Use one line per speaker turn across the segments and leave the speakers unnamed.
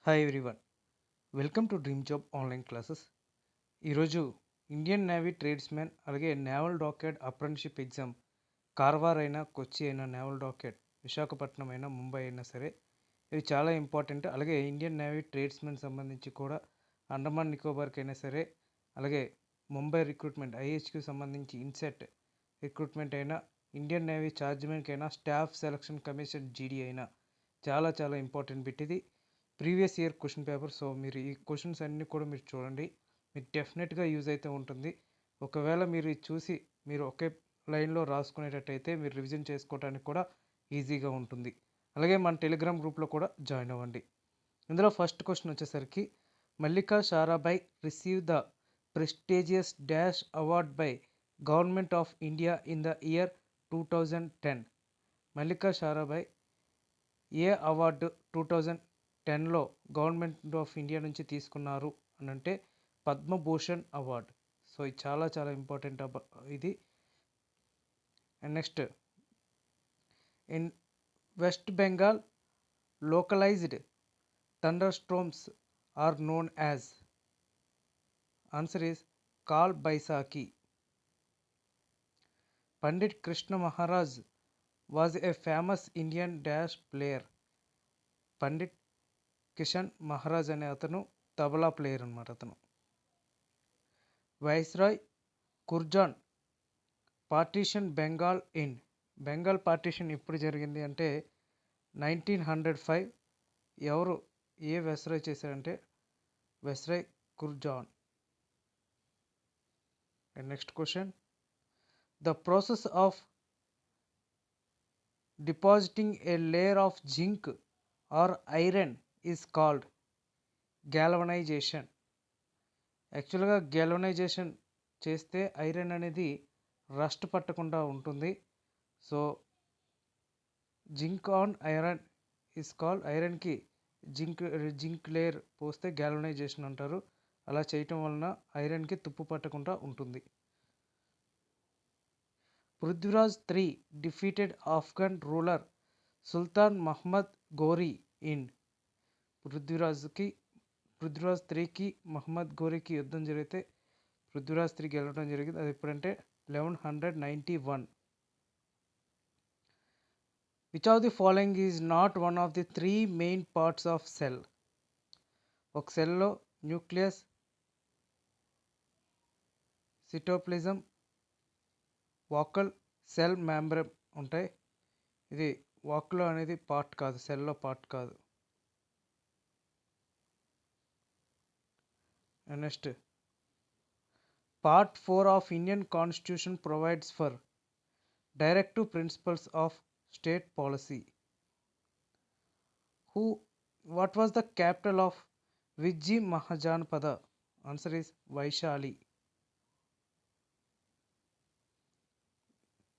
Hi everyone, welcome to dream job online classes. ఈరోజు Indian navy tradesmen అలాగే naval dockyard apprenticeship exam Karwar అయినా, కొచ్చి అయినా, naval dockyard Visakhapatnam అయినా, ముంబై అయినా సరే ఇవి చాలా ఇంపార్టెంట్. అలాగే ఇండియన్ నేవీ ట్రేడ్స్మెన్ సంబంధించి కూడా అండమాన్ నికోబార్కి అయినా సరే, అలాగే ముంబై రిక్రూట్మెంట్ ఐహెచ్కి సంబంధించి ఇన్సెట్ రిక్రూట్మెంట్ అయినా, ఇండియన్ నేవీ చార్జ్మెన్కి అయినా, స్టాఫ్ సెలక్షన్ కమిషన్ జీడీ అయినా చాలా చాలా ఇంపార్టెంట్ బిట్ ఇది. Previous year question paper. So మీరు ఈ క్వశ్చన్స్ అన్నీ కూడా మీరు చూడండి, మీకు డెఫినెట్గా యూజ్ అయితే ఉంటుంది. ఒకవేళ మీరు ఇది చూసి మీరు ఒకే లైన్లో రాసుకునేటట్టయితే మీరు రివిజన్ చేసుకోవడానికి కూడా ఈజీగా ఉంటుంది. అలాగే మన టెలిగ్రామ్ గ్రూప్లో కూడా జాయిన్ అవ్వండి. ఇందులో ఫస్ట్ క్వశ్చన్ వచ్చేసరికి, Mallika Sarabhai receive the prestigious dash award by government of India in the year 2010. Mallika Sarabhai ఏ అవార్డు 2010లో గవర్నమెంట్ ఆఫ్ ఇండియా నుంచి తీసుకున్నారు అని అంటే పద్మభూషణ్ అవార్డ్. సో ఇది చాలా చాలా ఇంపార్టెంట్ ఇది. And next, in West Bengal localized thunder storms are known as. Answer is call Baisakhi. Pandit Krishna Maharaj was a famous Indian dash player. Pandit Kishan Maharaj అనే అతను తబలా ప్లేయర్ అనమాట. అతను viceroy Curzon partition Bengal in. Bengal partition ఎప్పుడు జరిగింది అంటే 1905. ఎవరు ఏ వైస్రాయ్ చేశారంటే viceroy Curzon. And next question, the process of depositing a layer of zinc or iron is called గ్యాల్వనైజేషన్. యాక్చువల్గా గ్యాల్వనైజేషన్ చేస్తే ఐరన్ అనేది రస్ట్ పట్టకుండా ఉంటుంది. So zinc on iron is called, ఐరన్కి జింక్ లేయర్ పోస్తే గ్యాల్వనైజేషన్ అంటారు. అలా చేయటం వలన ఐరన్కి తుప్పు పట్టకుండా ఉంటుంది. Prithviraj III defeated Afghan ruler Sultan Mohammad Ghori in. Prithviraj IIIకి మహమ్మద్ ఘోరీకి యుద్ధం జరిగితే పృథ్వీరాజ్ III గెలవడం జరిగింది. అది ఎప్పుడంటే 1191. Which of the following is not one of the 3 main parts of cell. ఒక సెల్లో nucleus, cytoplasm, vacuole, cell membrane ఉంటాయి. ఇది వాక్లో అనేది పార్ట్ కాదు, సెల్లో పార్ట్ కాదు. Next, part 4 of Indian constitution provides for directive principles of state policy. What was the capital of Vajji Mahajanapada. Answer is Vaishali.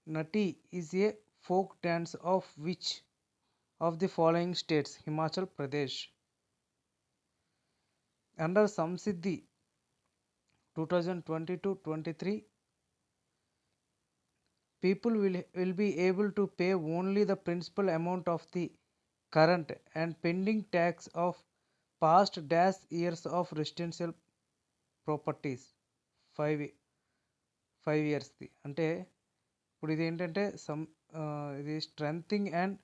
Nati is a folk dance of which of the following states. Himachal Pradesh. Under Samsiddhi 2022-23, people will be able to pay only the principal amount of the current and pending tax of past dash years of residential properties. 5 yearsది అంటే ఇప్పుడు ఇది ఏంటంటే ఇది strengthening and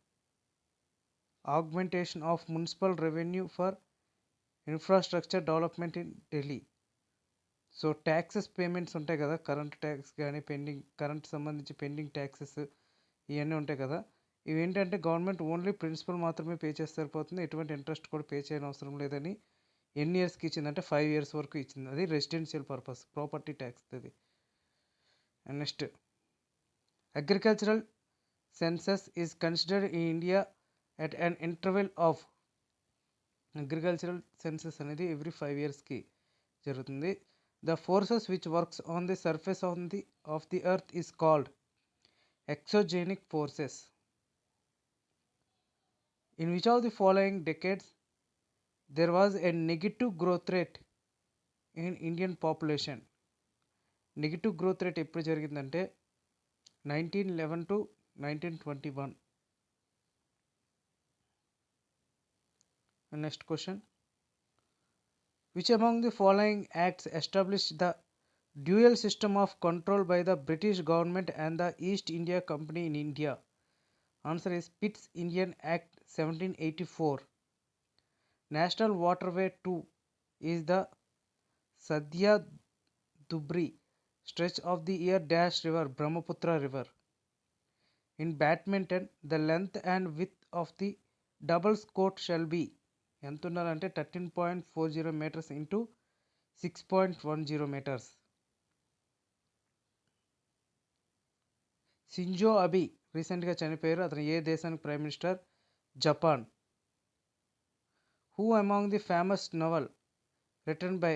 augmentation of municipal revenue for infrastructure development in Delhi. So taxes payments ఉంటాయి కదా, current tax కానీ current సంబంధించి pending taxes ఇవన్నీ ఉంటాయి కదా. ఇవి ఏంటంటే గవర్నమెంట్ ఓన్లీ ప్రిన్సిపల్ మాత్రమే పే చేస్తే సరిపోతుంది, ఎటువంటి ఇంట్రెస్ట్ కూడా పే చేయని అవసరం లేదని ఎన్ని ఇయర్స్కి ఇచ్చిందంటే 5 years వరకు ఇచ్చింది. అది రెసిడెన్షియల్ పర్పస్, ప్రాపర్టీ ట్యాక్స్ అది. And next, agricultural census is considered in India at an interval of. Agricultural census అనేది ఎవ్రీ 5 yearsకి జరుగుతుంది. The forces which works on the surface of the earth is called exogenic forces. In which of the following decades there was a negative growth rate in Indian population? Negative growth rate ఎప్పుడు జరిగిందంటే 1911 to 1921. Next question, Which among the following acts established the dual system of control by the British government and the East India Company in India? Answer is Pitt's Indian Act 1784. National Waterway 2 is the Sadhya Dubri stretch of the Air Dash River, Brahmaputra River. In badminton, the length and width of the doubles court shall be ఎంత ఉండాలంటే 13.40 meters into 6.10 meters. Shinzo Abe రీసెంట్గా చనిపోయారు. అతను ఏ దేశానికి prime minister? Japan. Who among the famous novel written by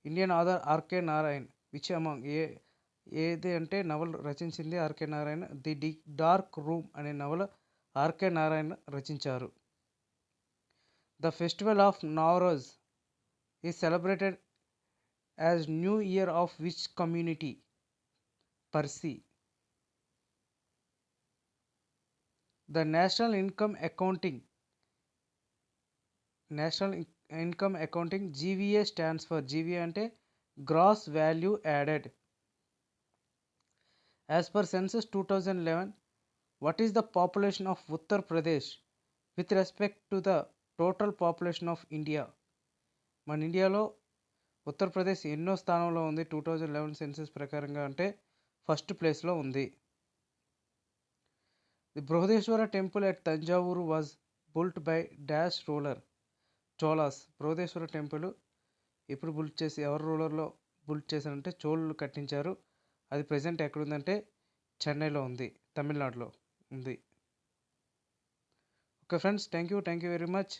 Indian author R K Narayan? Which among ఏది అంటే novel రచించింది R K Narayana. The dark room అనే నవల ఆర్కే నారాయణ రచించారు. The festival of Navroz is celebrated as new year of which community? Parsi. The national income accounting GVA stands for. GVA అంటే gross value added. As per census 2011, what is the population of Uttar Pradesh with respect to the total population of India? మన ఇండియాలో ఉత్తరప్రదేశ్ ఎన్నో స్థానంలో ఉంది 2011 census ప్రకారంగా అంటే first ప్లేస్లో ఉంది. The Brihadeeswara temple at Thanjavur was built by dash ruler? Cholas. Brihadeeswara temple ఎప్పుడు ఎవరు రూలర్లో బుల్ట్ చేశారంటే చోళులు కట్టించారు. అది ప్రజెంట్ ఎక్కడుందంటే చెన్నైలో ఉంది, తమిళనాడులో ఉంది. Okay friends, thank you very much.